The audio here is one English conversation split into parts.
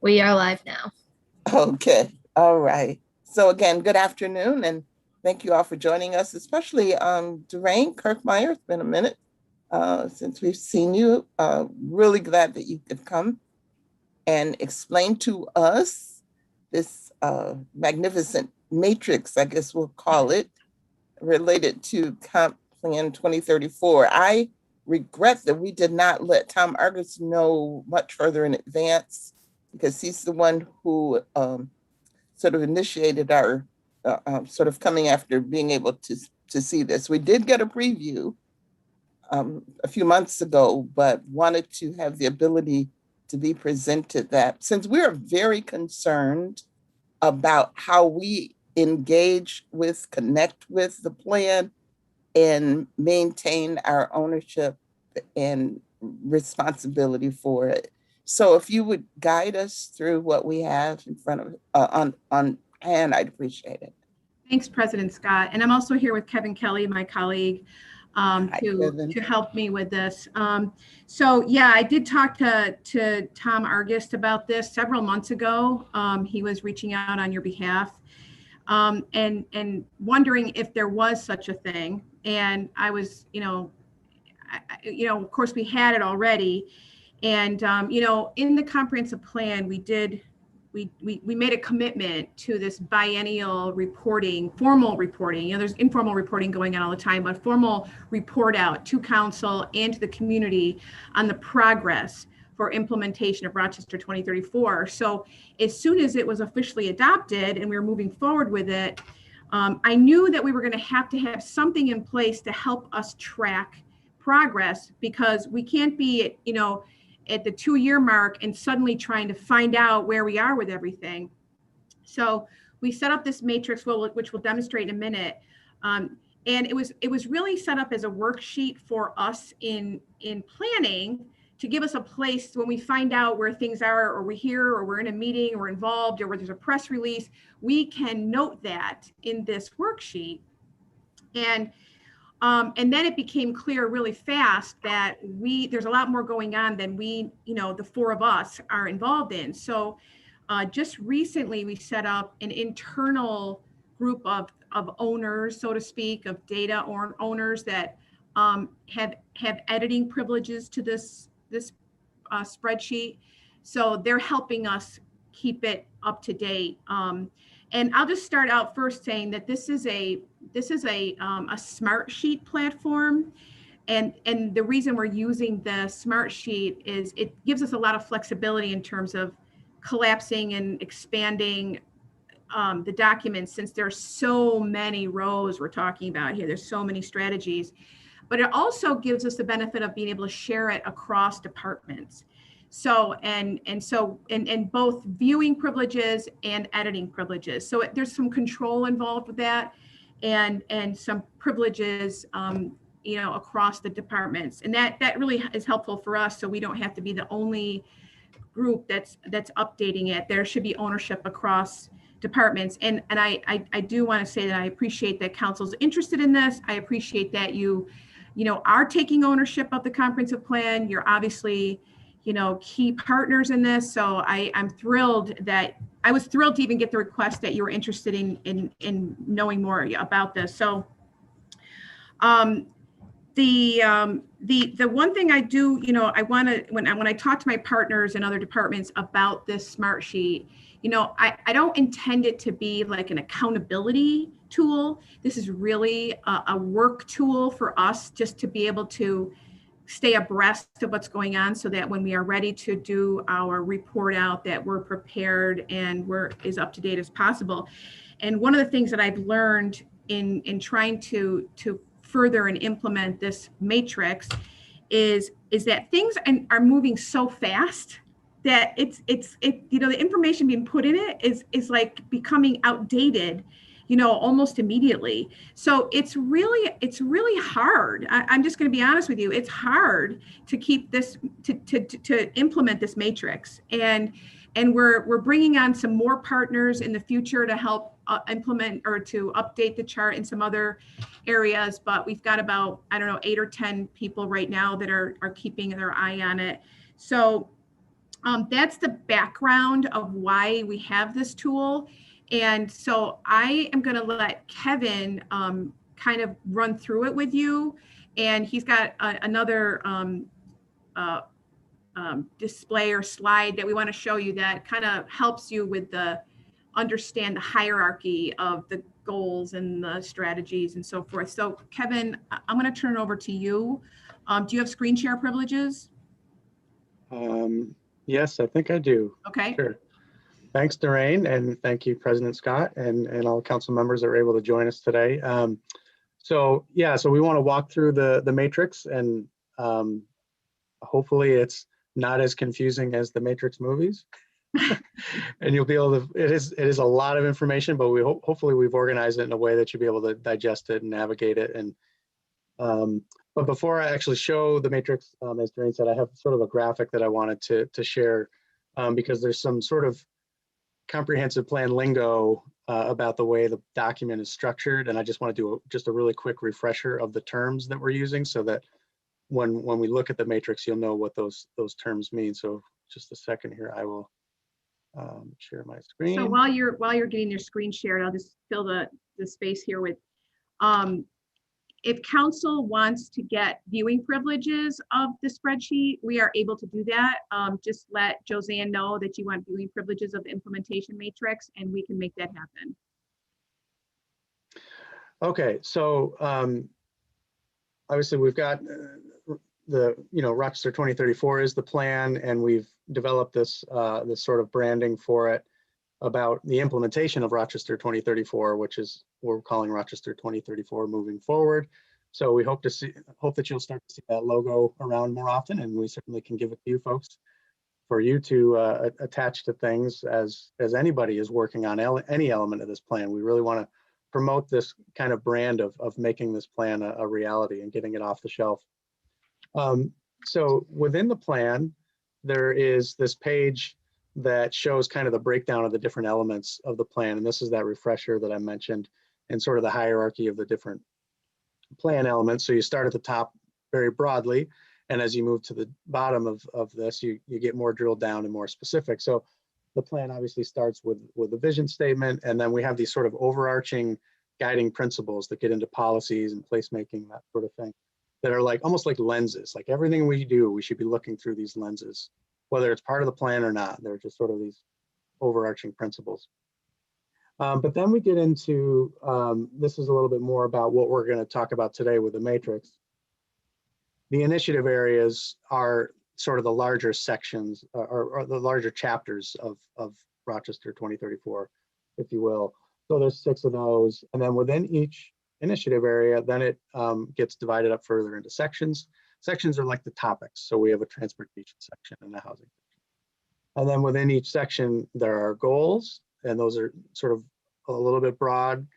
We are live now. Okay, all right. So again, good afternoon, and thank you all for joining us, especially Durain Kirkmeyer. It's been a minute since we've seen you. Really glad that you could come and explain to us this magnificent matrix, I guess we'll call it, related to Comp Plan 2034. I regret that we did not let Tom Argus know much further in advance because he's the one who sort of initiated our sort of coming after being able to see this. We did get a preview a few months ago, but wanted to have the ability to be presented that since we're very concerned about how we engage with, connect with the plan, and maintain our ownership and responsibility for it. So if you would guide us through what we have in front of on hand, I'd appreciate it. Thanks, President Scott. And I'm also here with Kevin Kelly, my colleague, Hi, to help me with this. So yeah, I did talk to Tom Argus about this several months ago. He was reaching out on your behalf and wondering if there was such a thing. And I was, of course we had it already. And, in the comprehensive plan, we made a commitment to this biennial reporting, formal reporting. There's informal reporting going on all the time, but formal report out to council and to the community on the progress for implementation of Rochester 2034. So as soon as it was officially adopted and we were moving forward with it, I knew that we were going to have something in place to help us track progress, because we can't be, at the 2-year mark and suddenly trying to find out where we are with everything. So we set up this matrix, which we'll demonstrate in a minute. And it was really set up as a worksheet for us in planning, to give us a place when we find out where things are, or we're here, or we're in a meeting, or we're involved, or where there's a press release, we can note that in this worksheet. And then it became clear really fast that there's a lot more going on than the 4 of us are involved in. So just recently we set up an internal group of owners, so to speak, of data owners that have editing privileges to this spreadsheet. So they're helping us keep it up to date. And I'll just start out first saying that this is a Smartsheet platform. And the reason we're using the Smartsheet is it gives us a lot of flexibility in terms of collapsing and expanding the documents, since there's so many rows we're talking about here. There's so many strategies, but it also gives us the benefit of being able to share it across departments. So, and both viewing privileges and editing privileges. So there's some control involved with that, and some privileges, across the departments. And that really is helpful for us, so we don't have to be the only group that's updating it. There should be ownership across departments. And I do want to say that I appreciate that council's interested in this. I appreciate that you are taking ownership of the comprehensive plan. You're obviously key partners in this. So I was thrilled to even get the request that you were interested in knowing more about this. So the one thing I do, I want to, when I talk to my partners in other departments about this Smartsheet, I don't intend it to be like an accountability tool. This is really a work tool for us, just to be able to stay abreast of what's going on, so that when we are ready to do our report out, that we're prepared and we're as up to date as possible. And one of the things that I've learned in trying to further and implement this matrix is that things are moving so fast that the information being put in it is like becoming outdated, almost immediately. So it's really hard. I'm just going to be honest with you. It's hard to keep this, to implement this matrix. And we're bringing on some more partners in the future to help implement or to update the chart in some other areas. But we've got about, 8 or 10 people right now that are keeping their eye on it. So That's the background of why we have this tool. And so I am going to let Kevin kind of run through it with you. And he's got another display or slide that we want to show you that kind of helps you with understand the hierarchy of the goals and the strategies and so forth. So Kevin, I'm going to turn it over to you. Do you have screen share privileges? Yes, I think I do. Okay. Sure. Thanks, Doreen, and thank you, President Scott, and all council members that were able to join us today. So we want to walk through the matrix, and hopefully it's not as confusing as the Matrix movies. And you'll be able to, it is a lot of information, but hopefully we've organized it in a way that you'll be able to digest it and navigate it. And but before I actually show the matrix, as Doreen said, I have sort of a graphic that I wanted to share because there's some sort of comprehensive plan lingo about the way the document is structured. And I just want to do just a really quick refresher of the terms that we're using so that when we look at the matrix, you'll know what those terms mean. So just a second here, I will share my screen. So while you're getting your screen shared, I'll just fill the space here with, if council wants to get viewing privileges of the spreadsheet, we are able to do that. Just let Josanne know that you want viewing privileges of the implementation matrix, and we can make that happen. Okay, so obviously we've got the Rochester 2034 is the plan, and we've developed this this sort of branding for it about the implementation of Rochester 2034, which is we're calling Rochester 2034 moving forward. So we hope that you'll start to see that logo around more often, and we certainly can give it to you folks for you to attach to things as anybody is working on any element of this plan. We really want to promote this kind of brand of making this plan a reality and getting it off the shelf. So within the plan, there is this page that shows kind of the breakdown of the different elements of the plan. And this is that refresher that I mentioned and sort of the hierarchy of the different plan elements. So you start at the top very broadly, and as you move to the bottom of this, you get more drilled down and more specific. So the plan obviously starts with a vision statement, and then we have these sort of overarching guiding principles that get into policies and placemaking, that sort of thing, that are like almost like lenses. Like everything we do, we should be looking through these lenses, whether it's part of the plan or not. They're just sort of these overarching principles. But then we get into, this is a little bit more about what we're going to talk about today with the matrix. The initiative areas are sort of the larger sections or the larger chapters of Rochester 2034, if you will. So there's 6 of those. And then within each initiative area, then it gets divided up further into sections. Sections are like the topics. So we have a transportation section and a housing section. And then within each section, there are goals, and those are sort of a little bit broad,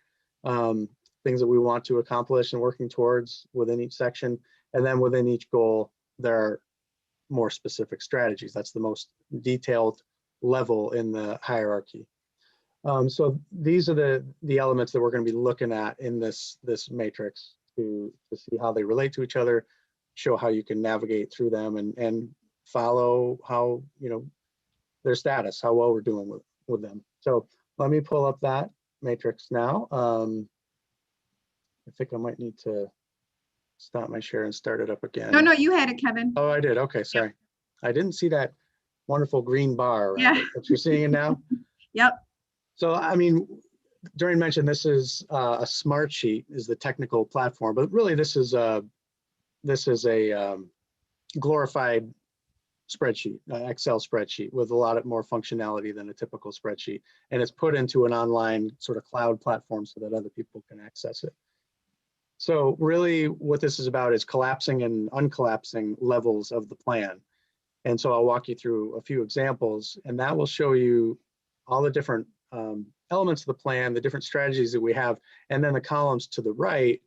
things that we want to accomplish and working towards within each section. And then within each goal, there are more specific strategies. That's the most detailed level in the hierarchy. So these are the elements that we're going to be looking at in this matrix to see how they relate to each other, show how you can navigate through them and follow how, their status, how well we're doing with them. So let me pull up that matrix now. I think I might need to stop my share and start it up again. No, you had it, Kevin. Oh, I did. Okay, sorry. Yep. I didn't see that wonderful green bar. Yeah. But you're seeing it now? Yep. So, I mean, Doreen mentioned this is a smart sheet is the technical platform, but really this is a glorified spreadsheet, Excel spreadsheet with a lot more functionality than a typical spreadsheet. And it's put into an online sort of cloud platform so that other people can access it. So really what this is about is collapsing and uncollapsing levels of the plan. And so I'll walk you through a few examples, and that will show you all the different elements of the plan, the different strategies that we have. And then the columns to the right,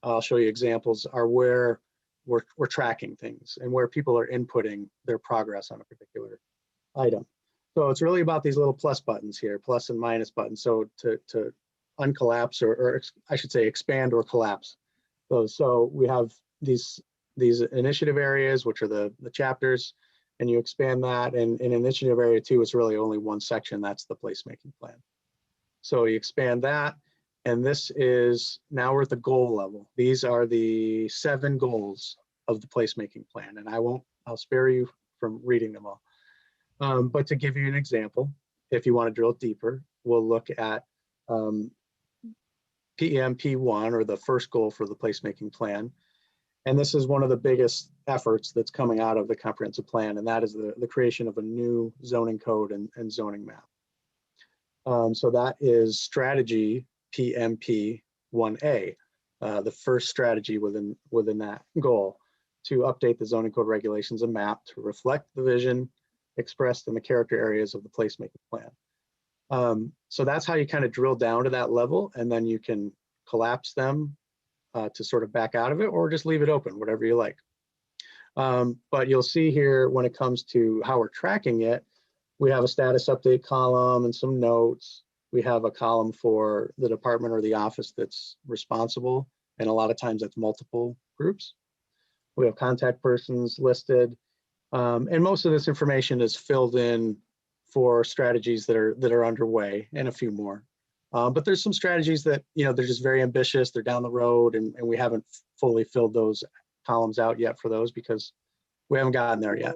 I'll show you examples, are where we're tracking things and where people are inputting their progress on a particular item. So it's really about these little plus buttons here, plus and minus buttons. So to uncollapse or I should say expand or collapse those. So we have these initiative areas, which are the chapters, and you expand that. And in initiative area 2, it's really only one section. That's the placemaking plan. So you expand that. And this is, now we're at the goal level. These are the 7 goals of the placemaking plan. And I'll spare you from reading them all. But to give you an example, if you want to drill deeper, we'll look at PEMP1, or the first goal for the placemaking plan. And this is one of the biggest efforts that's coming out of the comprehensive plan, and that is the creation of a new zoning code and zoning map. So that is strategy PMP 1A, the first strategy within that goal, to update the zoning code regulations and map to reflect the vision expressed in the character areas of the placemaking plan. So that's how you kind of drill down to that level, and then you can collapse them to sort of back out of it, or just leave it open, whatever you like. But you'll see here, when it comes to how we're tracking it, we have a status update column and some notes. We have a column for the department or the office that's responsible, and a lot of times that's multiple groups. We have contact persons listed, and most of this information is filled in for strategies that are underway, and a few more. But there's some strategies that, they're just very ambitious, they're down the road, and we haven't fully filled those columns out yet for those, because we haven't gotten there yet.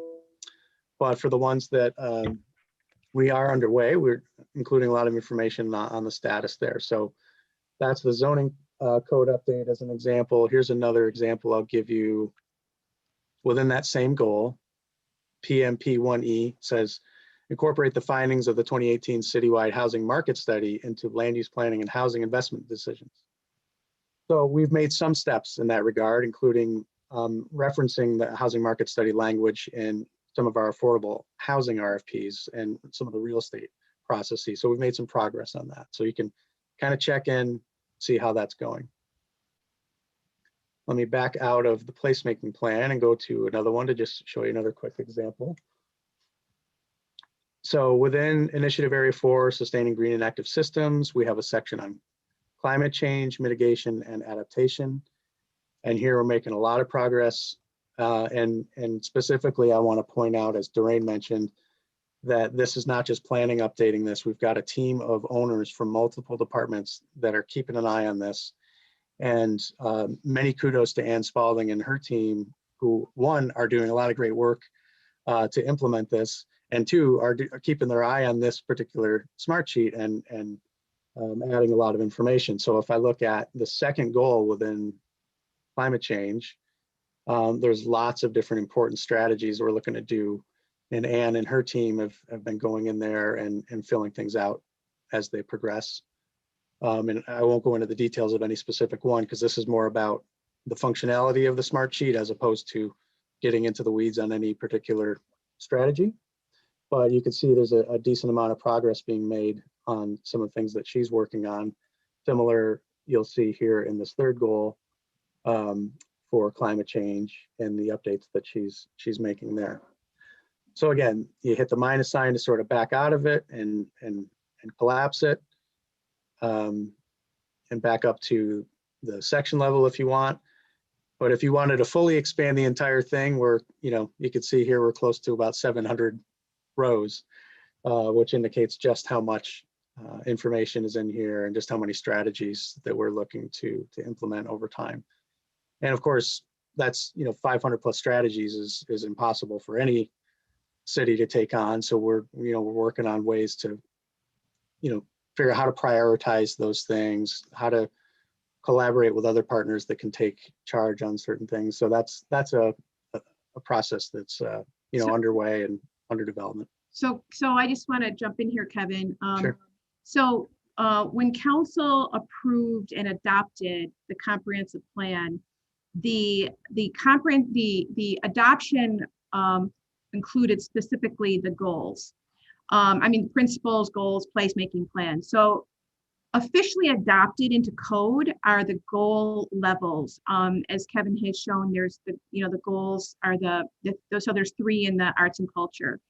But for the ones that we are underway, we're including a lot of information on the status there. So that's the zoning code update as an example. Here's another example I'll give you within that same goal. PMP 1E says, incorporate the findings of the 2018 citywide housing market study into land use planning and housing investment decisions. So we've made some steps in that regard, including referencing the housing market study language in some of our affordable housing RFPs and some of the real estate processes. So we've made some progress on that. So you can kind of check in, see how that's going. Let me back out of the placemaking plan and go to another one to just show you another quick example. So within Initiative Area 4, Sustaining Green and Active Systems, we have a section on climate change, mitigation, and adaptation. And here we're making a lot of progress. And specifically, I want to point out, as Doreen mentioned, that this is not just planning updating this. We've got a team of owners from multiple departments that are keeping an eye on this. And many kudos to Ann Spalding and her team, who, one, are doing a lot of great work to implement this, and two, are keeping their eye on this particular smart sheet and adding a lot of information. So if I look at the second goal within climate change, there's lots of different important strategies we're looking to do. And Ann and her team have been going in there and filling things out as they progress. And I won't go into the details of any specific one, because this is more about the functionality of the smart sheet as opposed to getting into the weeds on any particular strategy. But you can see there's a decent amount of progress being made on some of the things that she's working on. Similar, you'll see here in this third goal for climate change and the updates that she's making there. So again, you hit the minus sign to sort of back out of it and collapse it, and back up to the section level if you want. But if you wanted to fully expand the entire thing, you could see here we're close to about 700 rows, which indicates just how much information is in here and just how many strategies that we're looking to implement over time. And of course, that's 500 plus strategies is impossible for any city to take on. So we're working on ways to figure out how to prioritize those things, how to collaborate with other partners that can take charge on certain things. So that's a process that's underway and under development. So I just want to jump in here, Kevin. Sure. So when council approved and adopted the comprehensive plan, the adoption included specifically the goals. Principles, goals, placemaking plan. So officially adopted into code are the goal levels. As Kevin has shown, there's the goals are so there's 3 in the arts and culture.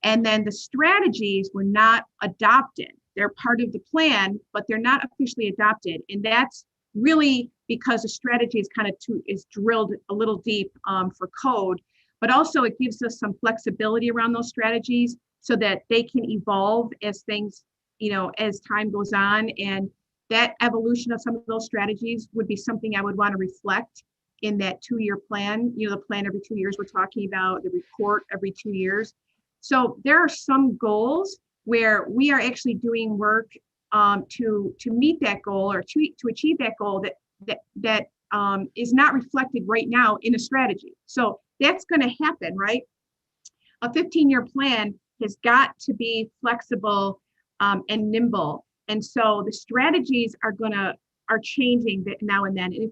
And then the strategies were not adopted. They're part of the plan, but they're not officially adopted. And that's really because the strategy is is drilled a little deep for code. but also it gives us some flexibility around those strategies so that they can evolve as things, as time goes on. And that evolution of some of those strategies would be something I would want to reflect in that 2-year plan, the plan every 2 years we're talking about, the report every 2 years. So there are some goals where we are actually doing work to meet that goal or to achieve that goal that is not reflected right now in a strategy. So that's going to happen, right? A 15-year plan has got to be flexible and nimble. And so the strategies are changing now and then. And if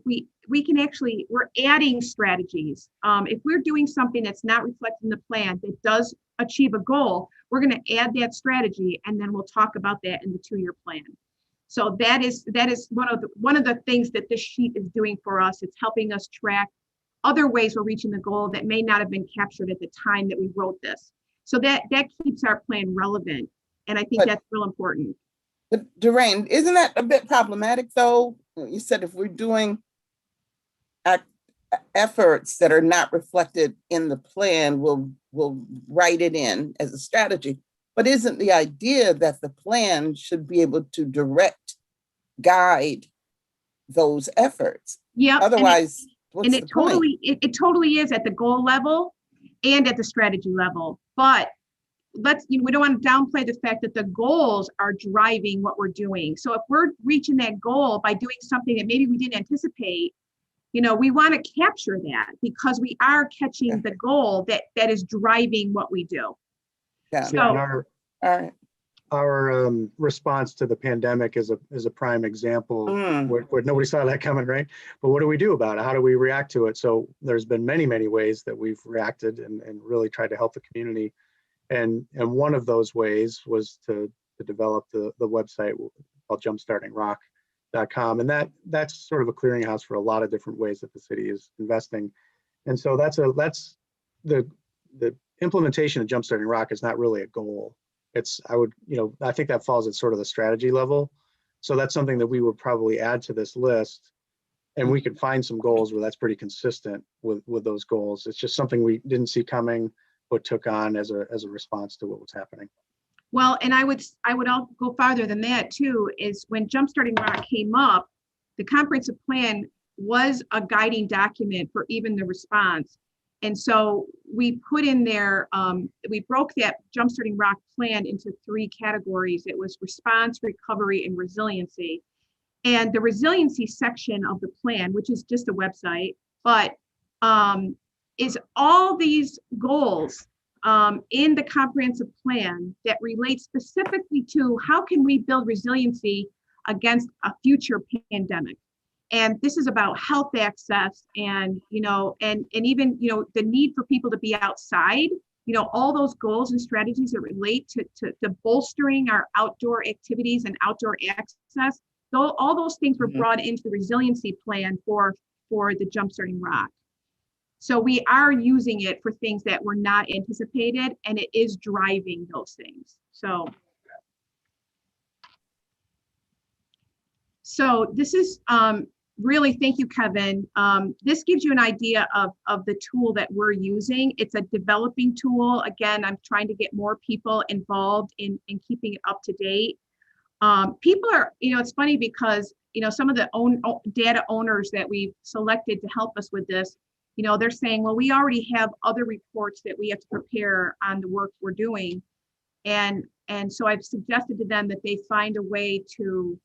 we can actually, we're adding strategies. If we're doing something that's not reflected in the plan that does achieve a goal, we're going to add that strategy, and then we'll talk about that in the 2-year plan. So that is one of the things that this sheet is doing for us. It's helping us track other ways we're reaching the goal that may not have been captured at the time that we wrote this. So that keeps our plan relevant. And I think that's real important. But Doreen, isn't that a bit problematic though? You said if we're doing efforts that are not reflected in the plan, we'll write it in as a strategy. But isn't the idea that the plan should be able to guide those efforts? Yeah. Otherwise, and it totally is at the goal level and at the strategy level. But we don't want to downplay the fact that the goals are driving what we're doing. So if we're reaching that goal by doing something that maybe we didn't anticipate, we want to capture that because we are catching the goal that is driving what we do. Yeah. So, our response to the pandemic is a prime example where nobody saw that coming, right? But what do we do about it? How do we react to it? So there's been many, many ways that we've reacted and really tried to help the community. And one of those ways was to develop the website called jumpstartingrock.com. And that's sort of a clearinghouse for a lot of different ways that the city is investing. And so that's the implementation of Jumpstarting Rock is not really a goal. I think that falls at sort of the strategy level. So that's something that we would probably add to this list. And we could find some goals where that's pretty consistent with those goals. It's just something we didn't see coming, but took on as a response to what was happening. Well, and I would go farther than that too, is when Jumpstarting Rock came up, the comprehensive plan was a guiding document for even the response. And so we put in there, we broke that Jumpstarting Rock plan into 3 categories. It was response, recovery, and resiliency. And the resiliency section of the plan, which is just a website, but is all these goals in the comprehensive plan that relate specifically to how can we build resiliency against a future pandemic. And this is about health access and, and even, the need for people to be outside, all those goals and strategies that relate to bolstering our outdoor activities and outdoor access. So all those things were brought into the resiliency plan for the Jumpstarting Rock. So we are using it for things that were not anticipated, and it is driving those things. So this is really, thank you, Kevin. This gives you an idea of the tool that we're using. It's a developing tool. Again, I'm trying to get more people involved in keeping it up to date. People are, it's funny because, some of the data owners that we've selected to help us with this, they're saying, well, we already have other reports that we have to prepare on the work we're doing. And so I've suggested to them that they find a way to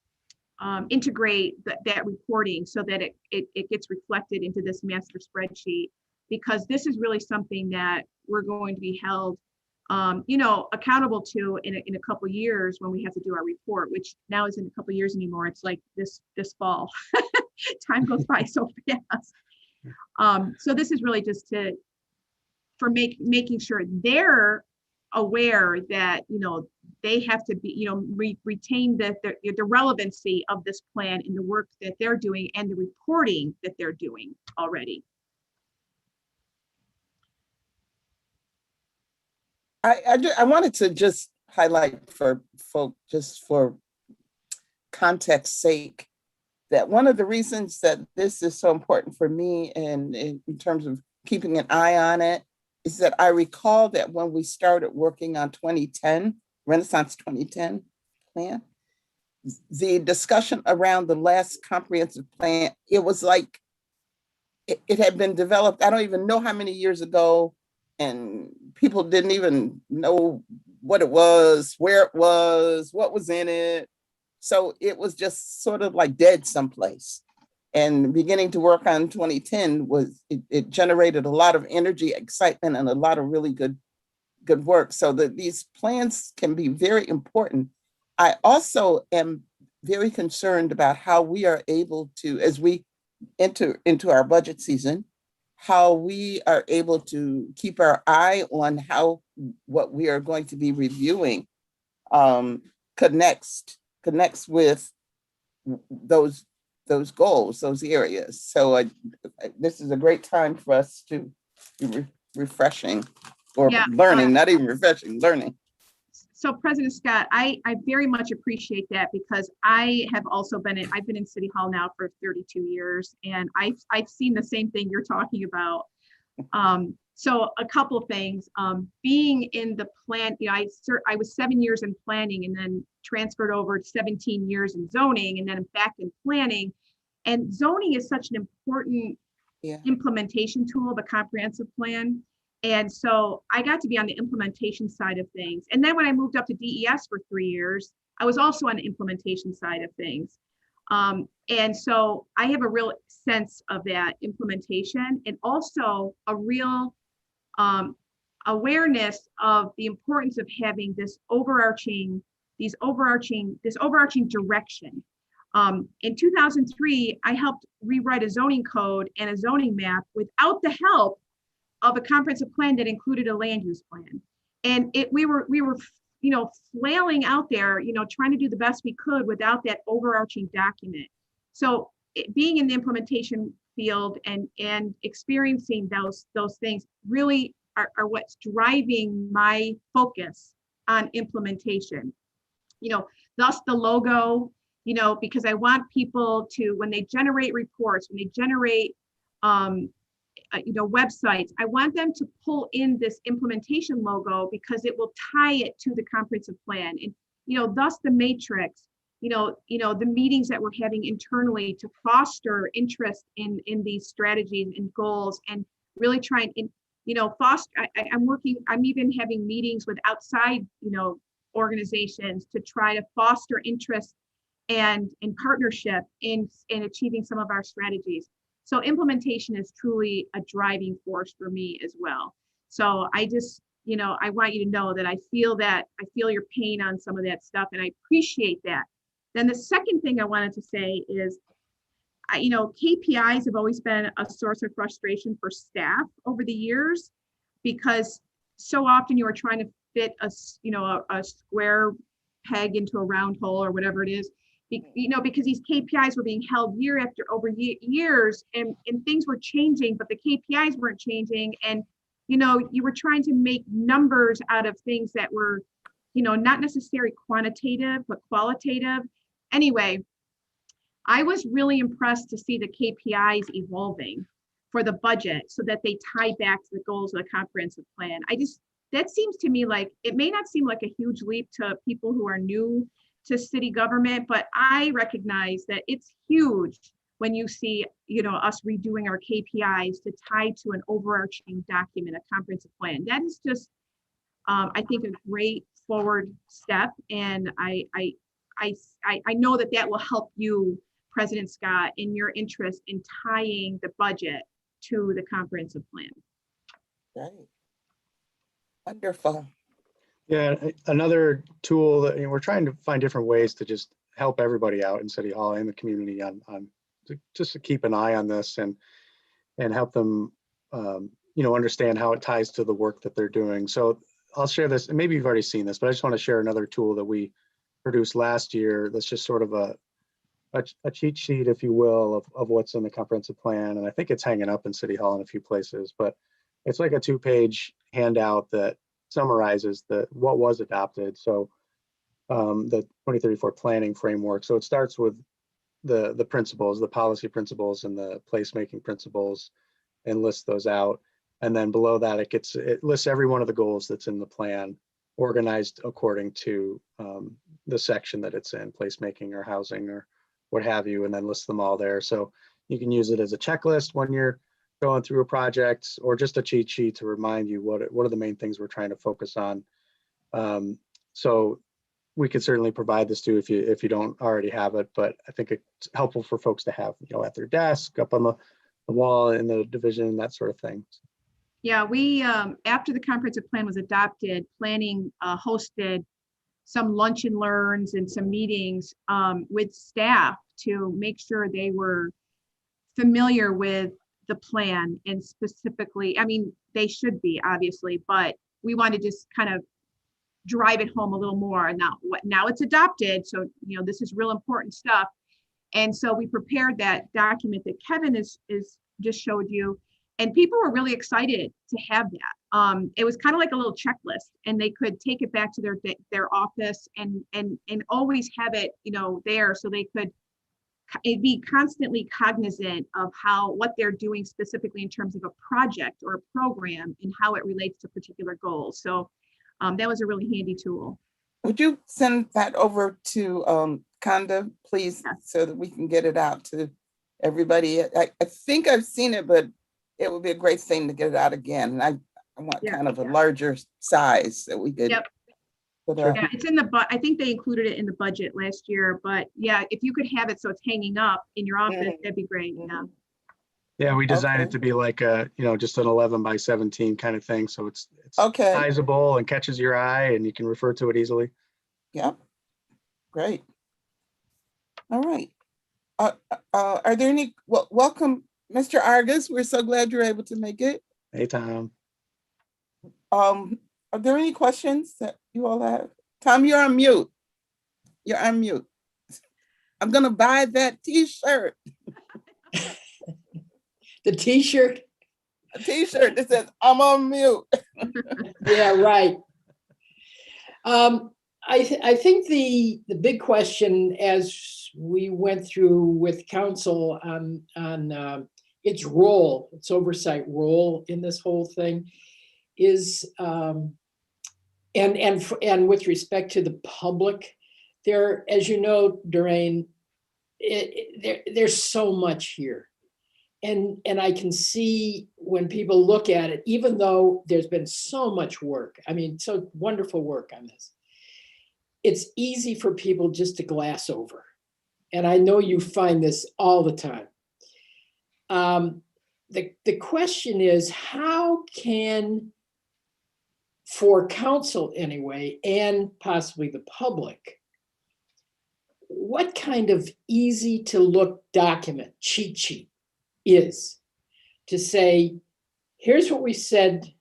integrate that reporting so that it gets reflected into this master spreadsheet, because this is really something that we're going to be held accountable to in a couple of years when we have to do our report, which now isn't a couple of years anymore. It's like this fall. Time goes by so fast. So this is really just for making sure they're aware that they have to be retain the relevancy of this plan in the work that they're doing and the reporting that they're doing already. I wanted to just highlight for folk, just for context sake, that one of the reasons that this is so important for me and in terms of keeping an eye on it is that I recall that when we started working on 2010, Renaissance 2010 plan, the discussion around the last comprehensive plan, it was like it had been developed, I don't even know how many years ago, and people didn't even know what it was, where it was, what was in it. So it was just sort of like dead someplace. And beginning to work on 2010 it generated a lot of energy, excitement, and a lot of really good work. So that these plans can be very important. I also am very concerned about how we are able to, as we enter into our budget season, how we are able to keep our eye on how what we are going to be reviewing connects with those goals, those areas. So this is a great time for us to be refreshing or Yeah. learning, not even refreshing, learning. So President Scott, I very much appreciate that, because I have also I've been in City Hall now for 32 years, and I've seen the same thing you're talking about. So a couple of things, being in the plan, I was 7 years in planning and then transferred over to 17 years in zoning, and then I'm back in planning. And zoning is such an important implementation tool of a comprehensive plan. And so I got to be on the implementation side of things. And then when I moved up to DES for 3 years, I was also on the implementation side of things. And so I have a real sense of that implementation, and also a real awareness of the importance of having this overarching direction. In 2003, I helped rewrite a zoning code and a zoning map without the help of a comprehensive plan that included a land use plan. And we were flailing out there, trying to do the best we could without that overarching document. So being in the implementation field and experiencing those things really are what's driving my focus on implementation. Thus the logo, because I want people to, when they generate reports, when they generate websites, I want them to pull in this implementation logo, because it will tie it to the comprehensive plan. And thus the matrix, the meetings that we're having internally to foster interest in these strategies and goals, and really trying and foster. I'm even having meetings with outside organizations to try to foster interest and partnership in achieving some of our strategies. So implementation is truly a driving force for me as well. So I just, I want you to know that I feel your pain on some of that stuff, and I appreciate that. Then the second thing I wanted to say is, KPIs have always been a source of frustration for staff over the years, because so often you are trying to fit a square peg into a round hole, or whatever it is. Because these KPIs were being held year after over years, and things were changing, but the KPIs weren't changing. And, you were trying to make numbers out of things that were, not necessarily quantitative, but qualitative. Anyway, I was really impressed to see the KPIs evolving for the budget so that they tie back to the goals of the comprehensive plan. That seems to me like, it may not seem like a huge leap to people who are new to city government, but I recognize that it's huge when you see, us redoing our KPIs to tie to an overarching document, a comprehensive plan. That is just, I think, a great forward step, and I know that will help you, President Scott, in your interest in tying the budget to the comprehensive plan. Right. Wonderful. Yeah, another tool that we're trying to find different ways to just help everybody out in City Hall and the community on just to keep an eye on this and help them understand how it ties to the work that they're doing. So I'll share this, and maybe you've already seen this, but I just want to share another tool that we produced last year. That's just sort of a cheat sheet, if you will, of what's in the comprehensive plan. And I think it's hanging up in City Hall in a few places, but it's like a 2-page handout that summarizes what was adopted. So the 2034 planning framework. So it starts with the principles, the policy principles and the placemaking principles, and lists those out. And then below that, it lists every one of the goals that's in the plan, organized according to the section that it's in, placemaking or housing or what have you, and then lists them all there. So you can use it as a checklist when you're going through a project, or just a cheat sheet to remind you what are the main things we're trying to focus on. So we could certainly provide this to you if you don't already have it, but I think it's helpful for folks to have, at their desk, up on the wall in the division, that sort of thing. Yeah, we, after the comprehensive plan was adopted, planning hosted some lunch and learns and some meetings with staff to make sure they were familiar with the plan, and specifically, I mean, they should be obviously, but we want to just kind of drive it home a little more. Now it's adopted, so this is real important stuff. And so we prepared that document that Kevin is just showed you, and people were really excited to have that. It was kind of like a little checklist, and they could take it back to their office and always have it there, so they could be constantly cognizant of what they're doing specifically in terms of a project or a program and how it relates to particular goals. So that was a really handy tool. Would you send that over to Conda, please, so that we can get it out to everybody? I think I've seen it, but it would be a great thing to get it out again. And I want kind of a larger size that we could. Yep. But, yeah, it's in I think they included it in the budget last year, but yeah, if you could have it so it's hanging up in your office, that'd be great. Yeah. Yeah, we designed it to be like a, just an 11 by 17 kind of thing. So it's okay. sizable and catches your eye, and you can refer to it easily. Yep. Great. All right. Are there any, welcome, Mr. Argus. We're so glad you're able to make it. Hey, Tom. Are there any questions that you all have? Tom, you're on mute. You're on mute. I'm going to buy that t-shirt. The t-shirt? A t-shirt that says, I'm on mute. Yeah, right. I think the big question, as we went through with council on its role, its oversight role in this whole thing, is and with respect to the public, there, as you know, Doreen, there's so much here. And I can see when people look at it, even though there's been so much work, I mean, so wonderful work on this, it's easy for people just to glass over. And I know you find this all the time. The question is, how can, for council anyway, and possibly the public, what kind of easy to look document, cheat sheet, is to say, here's what we said,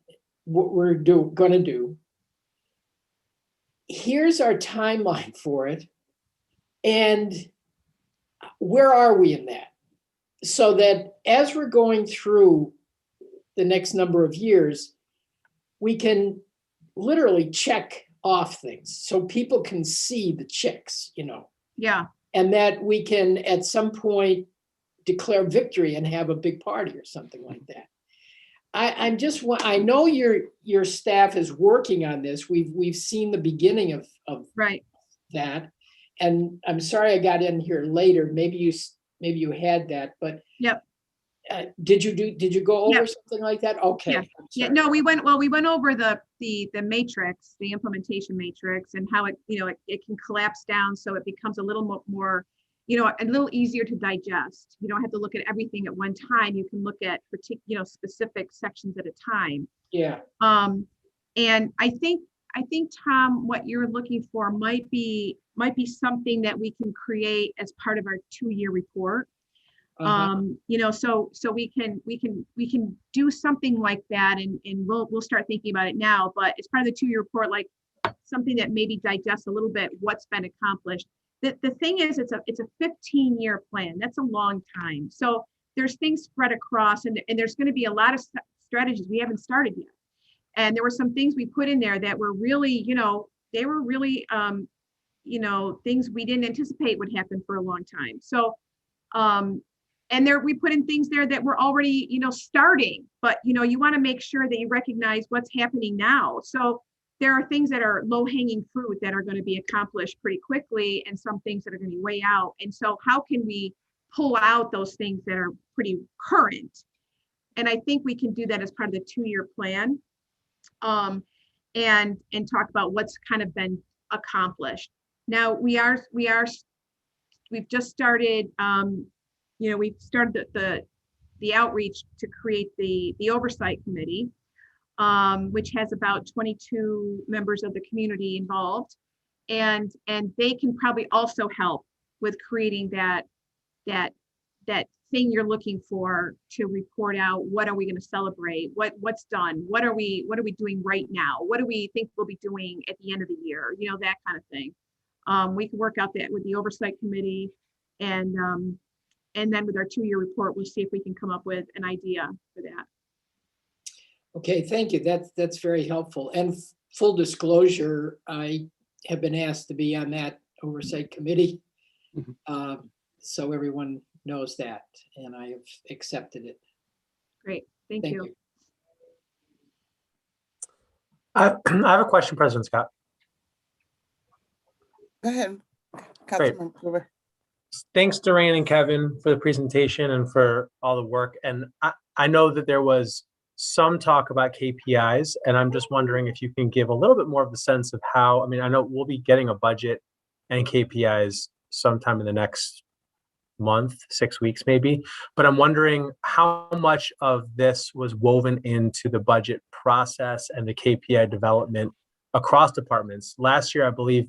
what we're going to do. Here's our timeline for it. And where are we in that? So that as we're going through the next number of years, we can literally check off things so people can see the checks, Yeah. And that we can at some point declare victory and have a big party or something like that. I know your staff is working on this. We've seen the beginning of Right. that, and I'm sorry I got in here later. Maybe you had that, but Yep. Did you go over something like that? Okay. Yeah. Yeah. No, we went over the matrix, the implementation matrix, and how it can collapse down so it becomes a little more a little easier to digest. You don't have to look at everything at one time. You can look at specific sections at a time. Yeah. And I think, Tom, what you're looking for might be something that we can create as part of our 2-year report. So we can do something like that, and we'll start thinking about it now, but it's part of the 2-year report, like something that maybe digests a little bit what's been accomplished. The thing is, it's a 15-year plan. That's a long time. So there's things spread across, and there's going to be a lot of strategies we haven't started yet. And there were some things we put in there that were really, they were really, things we didn't anticipate would happen for a long time. So, And there, we put in things there that were already, starting, but, you want to make sure that you recognize what's happening now. So there are things that are low hanging fruit that are going to be accomplished pretty quickly, and some things that are going to be way out. And so how can we pull out those things that are pretty current? And I think we can do that as part of the 2-year plan, and talk about what's kind of been accomplished. Now we've just started, we've started the outreach to create the oversight committee, which has about 22 members of the community involved, and they can probably also help with creating that thing you're looking for to report out. What are we going to celebrate? What's done? What are we doing right now? What do we think we'll be doing at the end of the year? That kind of thing. We can work out that with the oversight committee, and then with our 2-year report, we'll see if we can come up with an idea for that. Okay, thank you. That's very helpful. And full disclosure, I have been asked to be on that oversight committee. So everyone knows that, and I have accepted it. Great, thank you. I have a question, President Scott. Go ahead, Councilman Gruber. Thanks, Doreen and Kevin, for the presentation and for all the work. And I know that there was some talk about KPIs, and I'm just wondering if you can give a little bit more of the sense of how, I know we'll be getting a budget and KPIs sometime in the next month, 6 weeks maybe, but I'm wondering how much of this was woven into the budget process and the KPI development across departments. Last year, I believe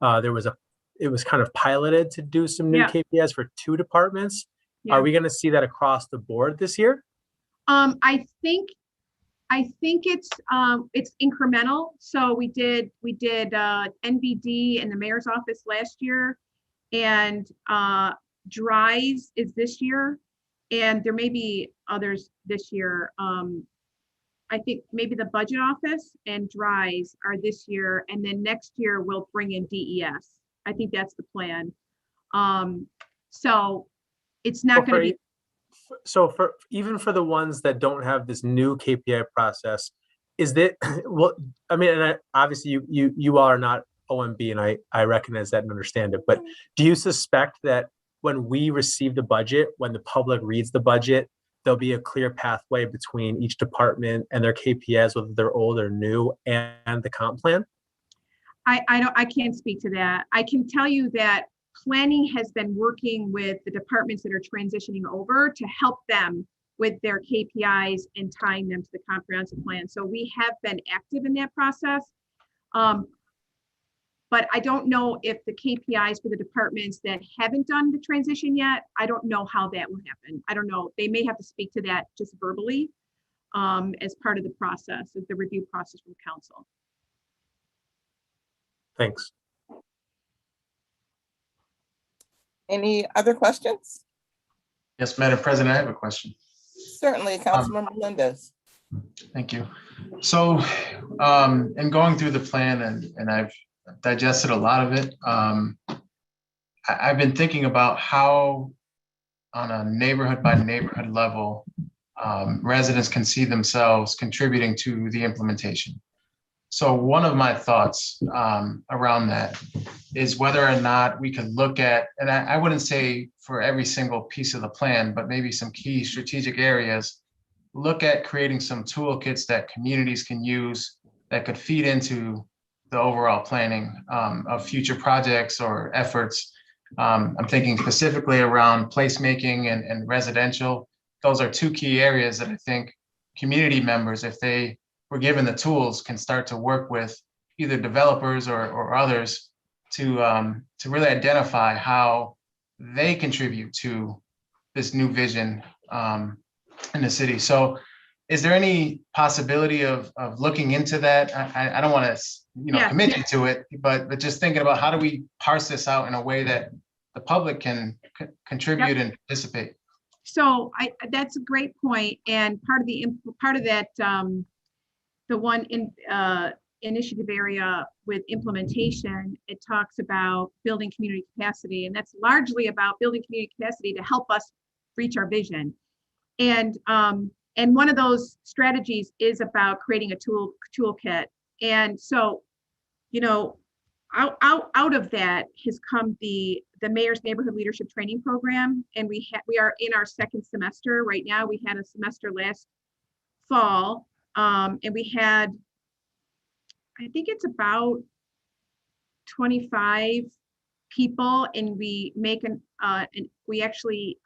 it was kind of piloted to do some new KPIs for 2 departments. Yeah. Are we going to see that across the board this year? I think it's incremental. So we did NBD in the mayor's office last year, and DRIS is this year, and there may be others this year. I think maybe the budget office and DRIS are this year, and then next year we'll bring in DES. I think that's the plan. So it's not going to be. So for even for the ones that don't have this new KPI process, is that, well, and obviously you all are not OMB, and I recognize that and understand it, but do you suspect that when we receive the budget, when the public reads the budget, there'll be a clear pathway between each department and their KPIs, whether they're old or new, and the comp plan? I can't speak to that. I can tell you that planning has been working with the departments that are transitioning over to help them with their KPIs and tying them to the comprehensive plan. So we have been active in that process. But I don't know if the KPIs for the departments that haven't done the transition yet, I don't know how that will happen. I don't know. They may have to speak to that just verbally as part of the process, of the review process from council. Thanks. Any other questions? Yes, Madam President, I have a question. Certainly, Councilmember Melendez. Thank you. So in going through the plan, and I've digested a lot of it, I've been thinking about how on a neighborhood by neighborhood level, residents can see themselves contributing to the implementation. So one of my thoughts around that is whether or not we could look at, and I wouldn't say for every single piece of the plan, but maybe some key strategic areas, look at creating some toolkits that communities can use that could feed into the overall planning of future projects or efforts. I'm thinking specifically around placemaking and residential. Those are 2 key areas that I think community members, if they were given the tools, can start to work with either developers or others to really identify how they contribute to this new vision in the city. So is there any possibility of looking into that? I don't want to commit you to it, but just thinking about how do we parse this out in a way that the public can contribute and participate? So that's a great point. And part of that, the one initiative area with implementation, it talks about building community capacity, and that's largely about building community capacity to help us reach our vision. And one of those strategies is about creating a toolkit. And so, you know, out of that has come the Mayor's Neighborhood Leadership Training Program, and we are in our second semester right now. We had a semester last fall, and we had, I think it's about 25 people, and we make we actually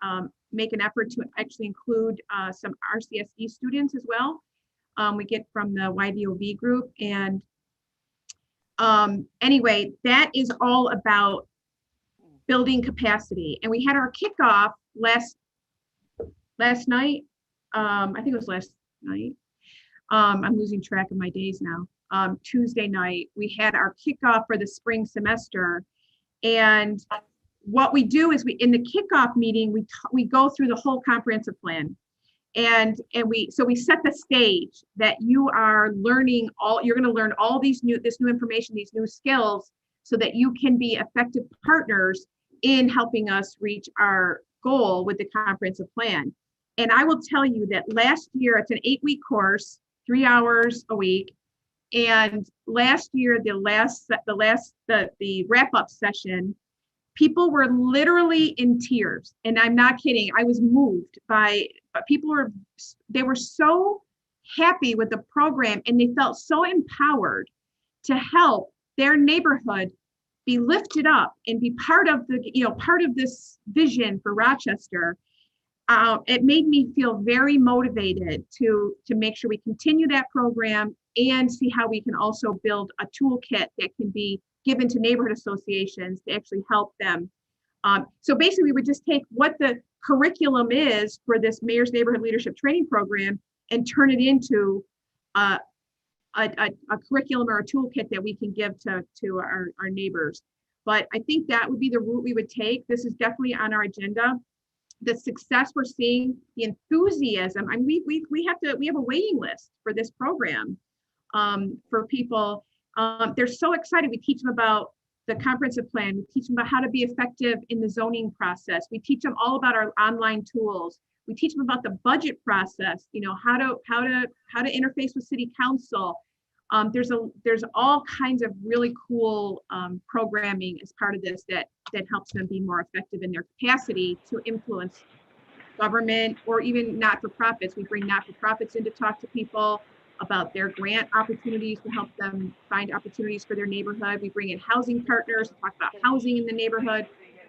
make an effort to actually include some RCSE students as well. We get from the YVOV group, and anyway, that is all about building capacity. And we had our kickoff last night. I think it was last night. I'm losing track of my days now. Tuesday night, we had our kickoff for the spring semester. And what we do is in the kickoff meeting, we go through the whole comprehensive plan. And we set the stage that you are learning you're going to learn all this new information, these new skills, so that you can be effective partners in helping us reach our goal with the comprehensive plan. And I will tell you that last year, it's an 8-week course, 3 hours a week. And last year, the wrap-up session, people were literally in tears. And I'm not kidding. I was moved by, people were so happy with the program, and they felt so empowered to help their neighborhood be lifted up and be part of this vision for Rochester. It made me feel very motivated to make sure we continue that program and see how we can also build a toolkit that can be given to neighborhood associations to actually help them. So basically, we would just take what the curriculum is for this Mayor's Neighborhood Leadership Training Program and turn it into a curriculum or a toolkit that we can give to our neighbors. But I think that would be the route we would take. This is definitely on our agenda. The success we're seeing, the enthusiasm. I mean, we have a waiting list for this program for people. They're so excited. We teach them about the comprehensive plan. We teach them about how to be effective in the zoning process. We teach them all about our online tools. We teach them about the budget process. You know, how to interface with city council. There's all kinds of really cool programming as part of this that helps them be more effective in their capacity to influence government or even not-for-profits. We bring not-for-profits in to talk to people about their grant opportunities to help them find opportunities for their neighborhood. We bring in housing partners to talk about housing in the neighborhood.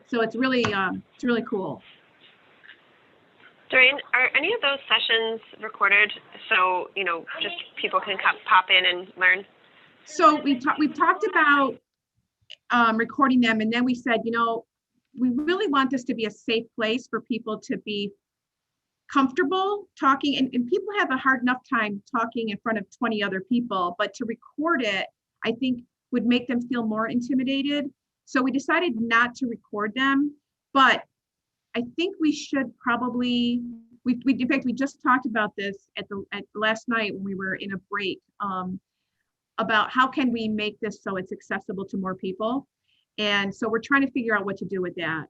So it's really cool. Doreen, are any of those sessions recorded so, you know, just people can pop in and learn? So we've talked about recording them, and then we said, you know, we really want this to be a safe place for people to be comfortable talking, and people have a hard enough time talking in front of 20 other people, but to record it, I think would make them feel more intimidated. So we decided not to record them, but I think we should probably, in fact, we just talked about this at last night when we were in a break, about how can we make this so it's accessible to more people. And so we're trying to figure out what to do with that.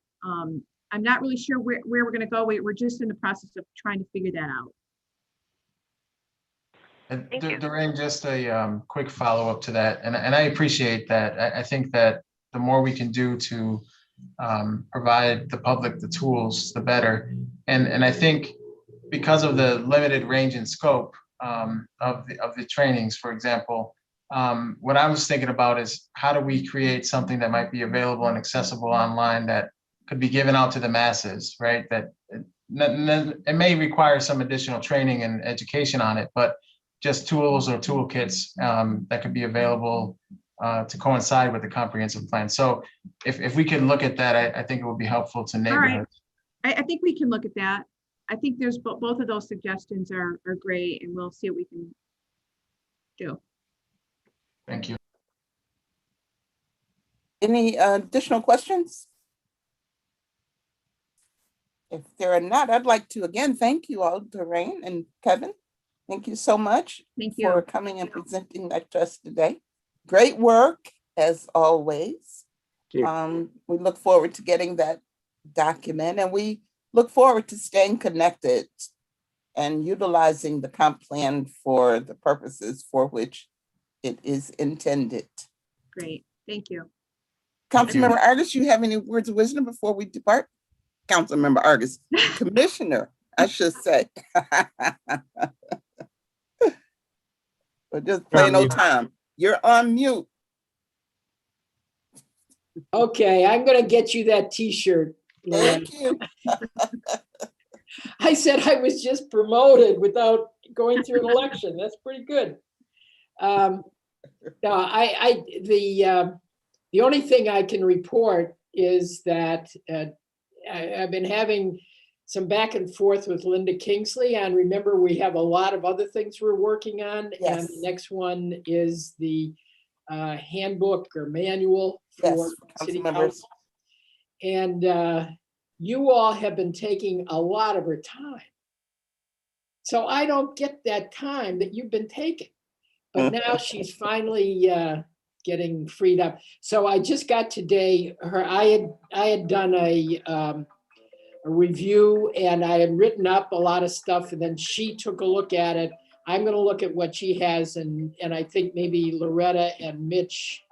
I'm not really sure where we're going to go. We're just in the process of trying to figure that out. And Doreen, just a quick follow-up to that, and I appreciate that. I think that the more we can do to provide the public the tools, the better. And I think because of the limited range and scope of the trainings, for example, what I was thinking about is how do we create something that might be available and accessible online that could be given out to the masses, right? That it may require some additional training and education on it, but just tools or toolkits that could be available to coincide with the comprehensive plan. So if we can look at that, I think it would be helpful to neighborhoods. I think we can look at that. I think there's both of those suggestions are great, and we'll see what we can do. Thank you. Any additional questions? If there are not, I'd like to again thank you all, Doreen and Kevin. Thank you so much for coming and presenting that to us today. Great work, as always. We look forward to getting that document, and we look forward to staying connected and utilizing the comp plan for the purposes for which it is intended. Great, thank you. Councilmember Artis, you have any words of wisdom before we depart? Councilmember Artis, Commissioner, I should say. But just plain on old mute. time. You're on mute. Okay, I'm gonna get you that T-shirt, Loretta. Thank you. I said I was just promoted without going through an election. That's pretty good. No, the only thing I can report is that I've been having some back and forth with Linda Kingsley, and remember, we have a lot of other things we're working on. And Yes. the next one is the handbook or manual Yes, for city Councilmembers. council. And you all have been taking a lot of her time. So I don't get that time that you've been taking. But now she's finally getting freed up. So I just got today, I had done a review, and I had written up a lot of stuff, and then she took a look at it. I'm gonna look at what she has, and I think maybe Loretta and Mitch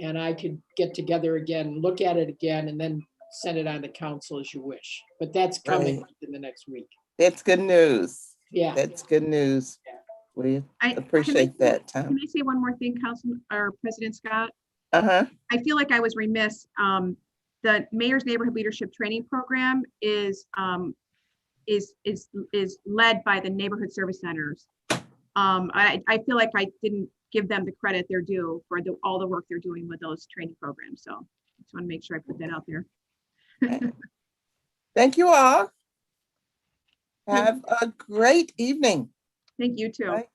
and I could get together again, look at it again, and then send it on to council as you wish. But that's coming Right. in the next week. That's good news. Yeah. That's good news. We I- appreciate that, Tom. Can I say one more thing, Council, or President Scott? Uh-huh. I feel like I was remiss. The Mayor's Neighborhood Leadership Training Program is led by the neighborhood service centers. I feel like I didn't give them the credit they're due for all the work they're doing with those training programs. So I just want to make sure I put that out there. Thank you all. Have a great evening. Thank you too. Right.